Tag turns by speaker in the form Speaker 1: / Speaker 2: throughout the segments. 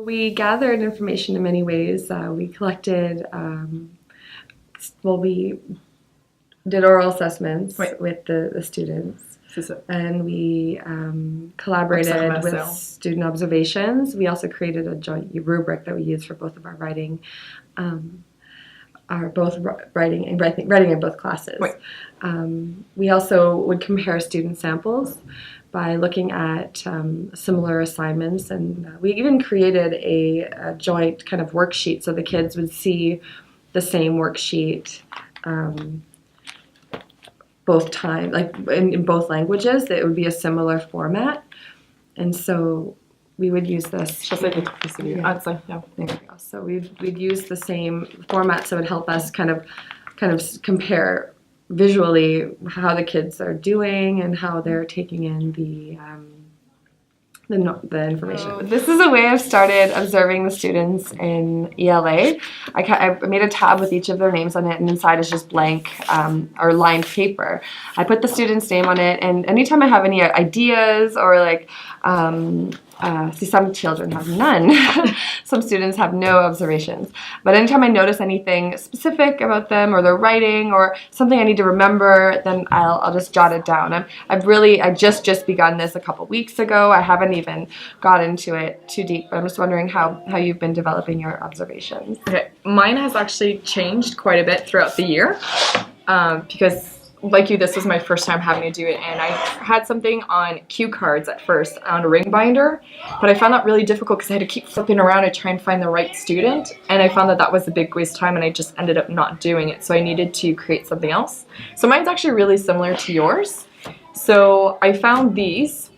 Speaker 1: We gathered information in many ways. We collected, we did oral assessments with the students, and we collaborated with student observations. We also created a joint rubric that we use for both of our writing, writing in both classes. We also would compare student samples by looking at similar assignments, and we even created a joint kind of worksheet so the kids would see the same worksheet both times, like in both languages. That it would be a similar format, and so we would use this. There we go. So we'd use the same format, so it would help us kind of compare visually how the kids are doing and how they're taking in the information. This is a way I've started observing the students in ELA. I made a tab with each of their names on it, and inside is just blank or lined paper. I put the student's name on it, and anytime I have any ideas or like see, some children have none. Some students have no observations. But anytime I notice anything specific about them or their writing or something I need to remember, then I'll just jot it down. I just begun this a couple weeks ago. I haven't even got into it too deep, but I'm just wondering how you've been developing your observations.
Speaker 2: Okay, mine has actually changed quite a bit throughout the year because like you, this was my first time having to do it, and I had something on cue cards at first on a ring binder, but I found that really difficult because I had to keep flipping around to try and find the right student, and I found that was a big waste of time, and I just ended up not doing it, so I needed to create something else. So mine's actually really similar to yours. So I found these.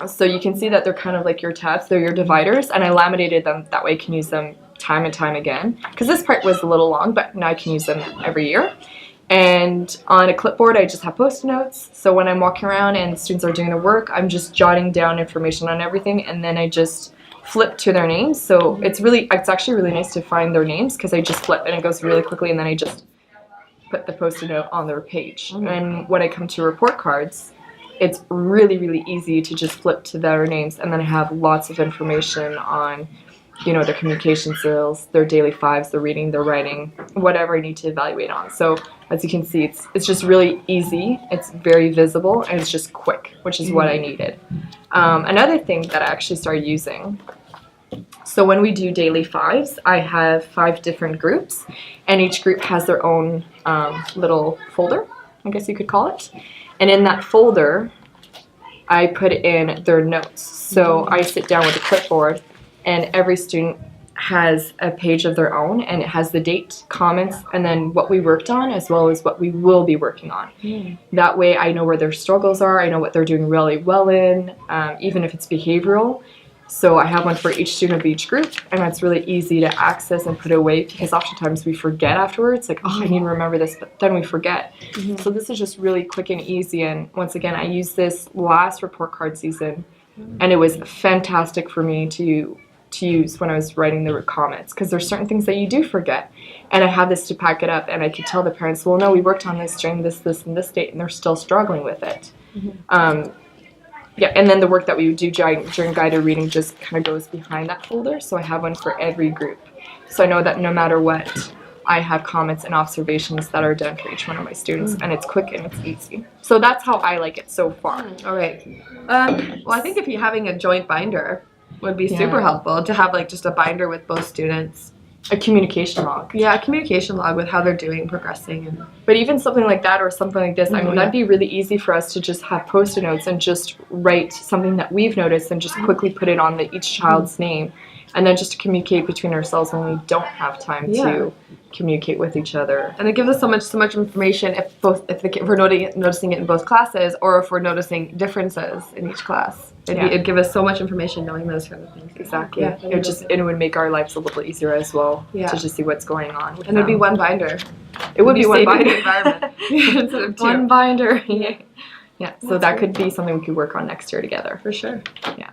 Speaker 2: So you can see that they're kind of like your tabs, they're your dividers, and I laminated them, that way I can use them time and time again, because this part was a little long, but now I can use them every year. And on a clipboard, I just have Post-it notes. So when I'm walking around and students are doing their work, I'm just jotting down information on everything, and then I just flip to their names. So it's actually really nice to find their names because I just flip and it goes really quickly, and then I just put the Post-it note on their page. And when I come to report cards, it's really, really easy to just flip to their names, and then I have lots of information on, you know, their communication skills, their daily fives, their reading, their writing, whatever I need to evaluate on. So as you can see, it's just really easy, it's very visible, and it's just quick, which is what I needed. Another thing that I actually started using, so when we do daily fives, I have 5 different groups, and each group has their own little folder, I guess you could call it. And in that folder, I put in their notes. So I sit down with a clipboard, and every student has a page of their own, and it has the date, comments, and then what we worked on as well as what we will be working on. That way I know where their struggles are, I know what they're doing really well in, even if it's behavioral. So I have one for each student of each group, and that's really easy to access and put away, because oftentimes we forget afterwards, like, oh, I need to remember this, but then we forget. So this is just really quick and easy, and once again, I used this last report card season, and it was fantastic for me to use when I was writing the comments, because there's certain things that you do forget, and I have this to pack it up, and I could tell the parents, well, no, we worked on this during this and this date, and they're still struggling with it. Yeah, and then the work that we would do during guided reading just kind of goes behind that folder, so I have one for every group. So I know that no matter what, I have comments and observations that are done for each one of my students, and it's quick and it's easy. So that's how I like it so far.
Speaker 1: All right. Well, I think if you're having a joint binder, would be super helpful to have like just a binder with both students.
Speaker 2: A communication log.
Speaker 1: Yeah, a communication log with how they're doing, progressing.
Speaker 2: But even something like that or something like this, I mean, that'd be really easy for us to just have Post-it notes and just write something that we've noticed and just quickly put it on each child's name. And then just to communicate between ourselves when we don't have time to communicate with each other.
Speaker 1: And it gives us so much information if we're noticing it in both classes, or if we're noticing differences in each class. It'd give us so much information knowing those kind of things.
Speaker 2: Exactly. Yeah, it would make our lives a little easier as well to just see what's going on.
Speaker 1: And it'd be one binder.
Speaker 2: It would be one binder.
Speaker 1: Environment instead of 2.
Speaker 2: One binder. Yeah. So that could be something we could work on next year together.
Speaker 1: For sure.
Speaker 2: Yeah.